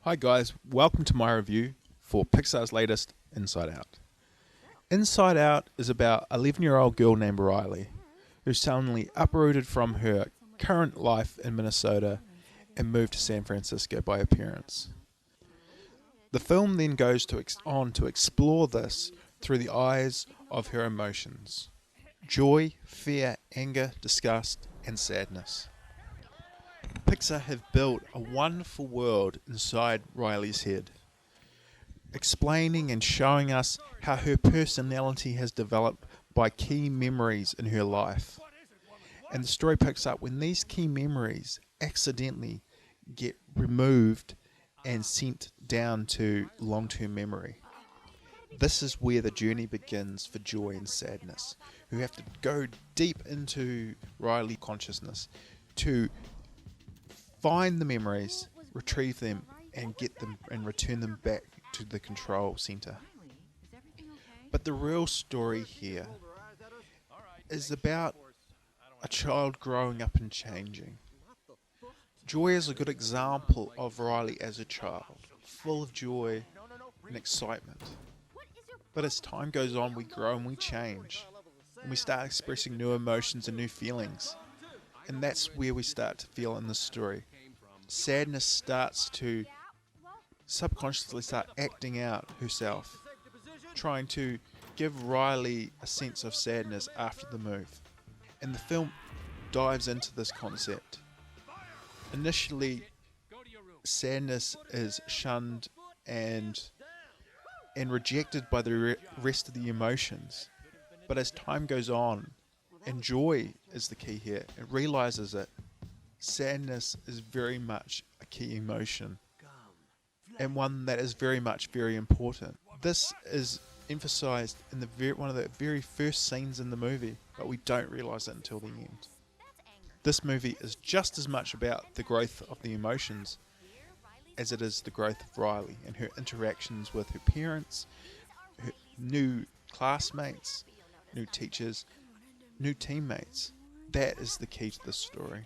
Hi guys, welcome to my review for Pixar's latest Inside Out. Inside Out is about an 11-year-old girl named Riley, who's suddenly uprooted from her current life in Minnesota and moved to San Francisco by her parents. The film then goes on to explore this through the eyes of her emotions: joy, fear, anger, disgust, and sadness. Pixar have built a wonderful world inside Riley's head, explaining and showing us how her personality has developed by key memories in her life. And the story picks up when these key memories accidentally get removed and sent down to long-term memory. This is where the journey begins for Joy and Sadness, who have to go deep into Riley's consciousness to find the memories, retrieve them, and get them and return them back to the control center. But the real story here is about a child growing up and changing. Joy is a good example of Riley as a child, full of joy and excitement. But as time goes on, we grow and we change, and we start expressing new emotions and new feelings. And that's where we start to feel in this story. Sadness starts to subconsciously start acting out herself, trying to give Riley a sense of sadness after the move. And the film dives into this concept. Initially, sadness is shunned and rejected by the rest of the emotions. But as time goes on, and joy is the key here, it realizes that sadness is very much a key emotion, and one that is very important. This is emphasized in one of the very first scenes in the movie, but we don't realize it until the end. This movie is just as much about the growth of the emotions as it is the growth of Riley and her interactions with her parents, her new classmates, new teachers, new teammates. That is the key to this story.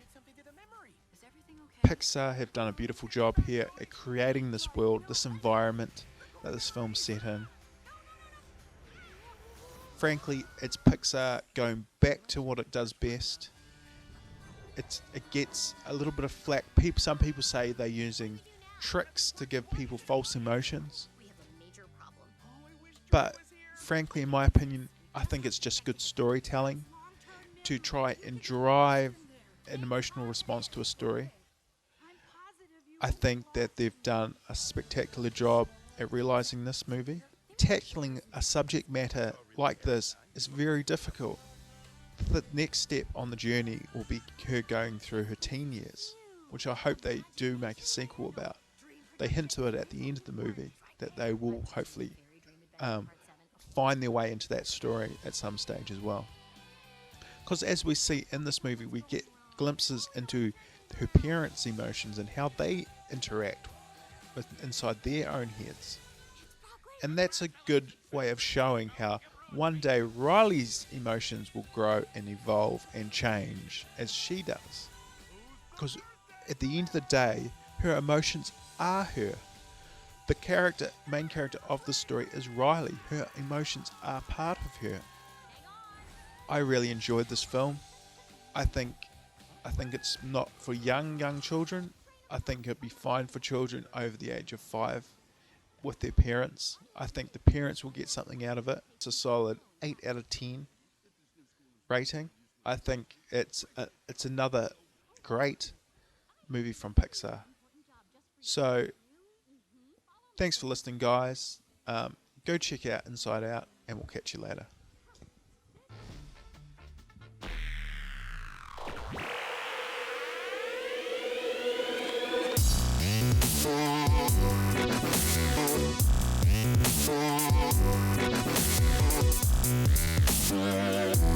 Pixar have done a beautiful job here at creating this world, this environment that this film's set in. Frankly, it's Pixar going back to what it does best. It gets a little bit of flack. Some people say they're using tricks to give people false emotions. But frankly, in my opinion, I think it's just good storytelling to try and drive an emotional response to a story. I think that they've done a spectacular job at realizing this movie. Tackling a subject matter like this is very difficult. The next step on the journey will be her going through her teen years, which I hope they do make a sequel about. They hint to it at the end of the movie that they will hopefully find their way into that story at some stage as well. Because as we see in this movie, we get glimpses into her parents' emotions and how they interact inside their own heads. And that's a good way of showing how one day Riley's emotions will grow and evolve and change as she does. Because at the end of the day, her emotions are her. The main character of the story is Riley. Her emotions are part of her. I really enjoyed this film. I think it's not for young children. I think it'd be fine for children over the age of 5 with their parents. I think the parents will get something out of it. It's a solid 8 out of 10 rating. I think it's another great movie from Pixar. So, thanks for listening, guys. Go check out Inside Out, and we'll catch you later.